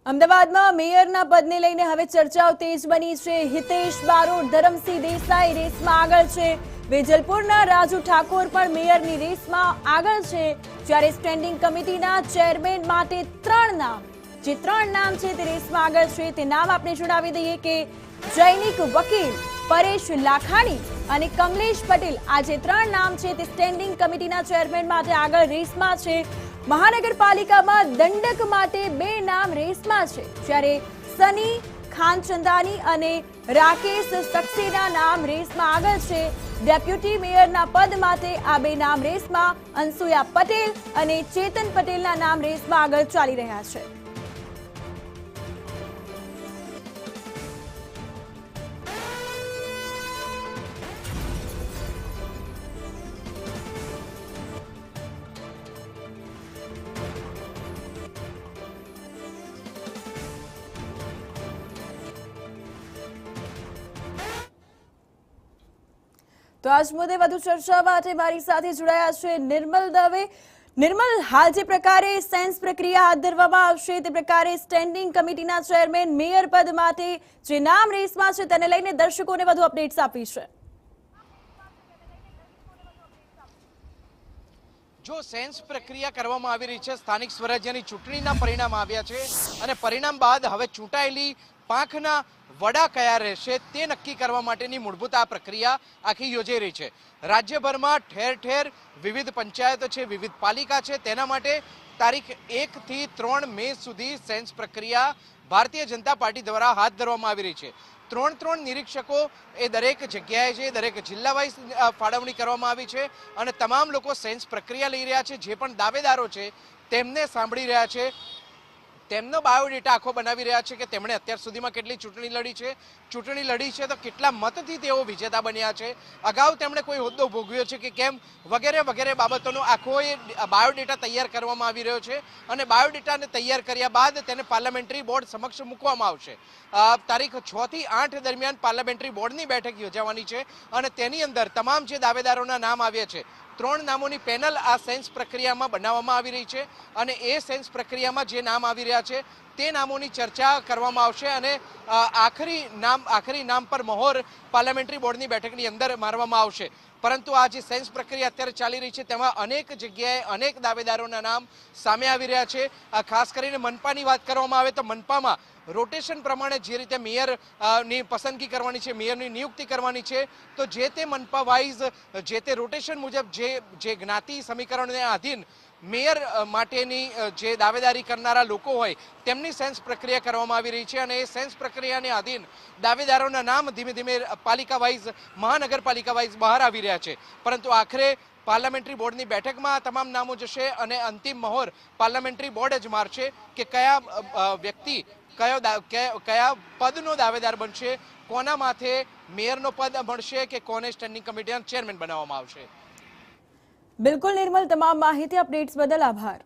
અમદાવાદમાં મેયરના પદને લઈને હવે ચર્ચાઓ તેજ બની છે। હિતેશ બારોટ, ધરમસિંહ દેસાઈ રેસમાં આગળ છે। વેજલપુરના રાજુ ઠાકોર પણ મેયરની રેસમાં આગળ છે। જ્યારે સ્ટેન્ડિંગ કમિટીના ચેરમેન માટે ત્રણ નામ છે તે રેસમાં આગળ છે। તે નામ આપણે જણાવી દઈએ કે જૈનિક વકીલ પરેશ લાખાણી અને કમલેશ પટેલ, આ જે ત્રણ નામ છે તે સ્ટેન્ડિંગ કમિટીના ચેરમેન માટે આગળ રેસમાં છે। મહાનગરપાલિકામાં દંડક માટે બે નામ રેસમાં છે, જ્યારે સની ખાનચંદાની અને રાકેશ સક્સેના નામ રેસમાં આગળ છે। ડેપ્યુટી મેયરના પદ માટે આ બે નામ રેસમાં, અનસુયા પટેલ અને ચેતન પટેલના નામ રેસમાં આગળ ચાલી રહ્યા છે। તો આજ મુદ્દે વધુ ચર્ચા માટે મારી સાથે જોડાયા છે નિર્મલ દવે। નિર્મલ, હાલ જે પ્રકારે સેન્સ પ્રક્રિયા હાથ ધરવામાં આવશે તે પ્રકારે સ્ટેન્ડિંગ કમિટીના ચેરમેન મેયર પદ માટે જે નામ રેસમાં છે તેને લઈને દર્શકોને વધુ અપડેટ્સ આપી છે। જો સેન્સ પ્રક્રિયા કરવામાં આવી રહી છે, સ્થાનિક સ્વરાજ્યની ચૂંટણીના પરિણામ આવ્યા છે અને પરિણામ બાદ હવે ચૂંટાયેલી પાંખના વડા કયા રહેશે તે નક્કી કરવા માટેની મૂળભૂત આ પ્રક્રિયા આખી યોજાઈ રહી છે। રાજ્યભરમાં ઠેર ઠેર વિવિધ પંચાયતો છે, વિવિધ પાલિકા છે, તેના માટે તારીખ 1 થી 3 મે સુધી સેન્સ પ્રક્રિયા ભારતીય જનતા પાર્ટી દ્વારા હાથ ધરવામાં આવી રહી છે। ત્રણ નિરીક્ષકો એ દરેક જગ્યાએ છે, દરેક જિલ્લા વાઇઝ ફાળવણી કરવામાં આવી છે અને તમામ લોકો સેન્સ પ્રક્રિયા લઈ રહ્યા છે। જે પણ દાવેદારો છે તેમને સાંભળી રહ્યા છે, તેમનો બાયોડેટા આખો બનાવી રહ્યા છે કે તેમણે અત્યાર સુધીમાં કેટલી ચૂંટણી લડી છે તો કેટલા મતથી તેઓ વિજેતા બન્યા છે, અગાઉ તેમણે કોઈ હોદ્દો ભોગવ્યો છે કે કેમ, વગેરે વગેરે બાબતોનો આખો એ બાયોડેટા તૈયાર કરવામાં આવી રહ્યો છે અને બાયોડેટાને તૈયાર કર્યા બાદ તેને પાર્લામેન્ટરી બોર્ડ સમક્ષ મૂકવામાં આવશે। તારીખ 6 થી 8 દરમિયાન પાર્લામેન્ટરી બોર્ડની બેઠક યોજાવાની છે અને તેની અંદર તમામ જે દાવેદારોના નામ આવ્યા છે, 3 નામોની પેનલ આ સેન્સ પ્રક્રિયામાં બનાવવામાં આવી રહી છે અને એ સેન્સ પ્રક્રિયામાં જે નામ આવી રહ્યા છે તે નામોની ચર્ચા કરવામાં આવશે અને આખરી નામ પર મહોર પાર્લામેન્ટરી બોર્ડની બેઠકની અંદર મારવામાં આવશે। પરંતુ આ જે સેન્સ પ્રક્રિયા અત્યારે ચાલી રહી છે તેમાં અનેક જગ્યાએ અનેક દાવેદારોના નામ સામે આવી રહ્યા છે। ખાસ કરીને મનપાની વાત કરવામાં આવે તો મનપામાં રોટેશન પ્રમાણે જે રીતે મેયરની પસંદગી કરવાની છે, મેયરની નિયુક્તિ કરવાની છે, તો જે તે મનપા વાઇઝ જે તે રોટેશન મુજબ જે જ્ઞાતિ સમીકરણને આધીન મેયર માટેની જે દાવેદારી કરનારા લોકો હોય તેમની સેન્સ પ્રક્રિયા કરવામાં આવી રહી છે અને એ સેન્સ પ્રક્રિયાને આધીન દાવેદારોના નામ ધીમે ધીમે પાલિકા વાઇઝ, મહાનગરપાલિકા વાઇઝ બહાર આવી રહ્યા છે। પરંતુ આખરે પાર્લામેન્ટરી બોર્ડની બેઠકમાં આ તમામ નામો જશે અને અંતિમ મહોર પાર્લામેન્ટરી બોર્ડ જ મારશે કે કયા વ્યક્તિ કયા પદનો દાવેદાર બનશે, કોના માથે મેયરનો પદ મળશે કે કોને સ્ટેન્ડિંગ કમિટીના ચેરમેન બનાવવામાં આવશે। બિલકુલ નિર્મલ, તમામ માહિતી અપડેટ્સ બદલ આભાર।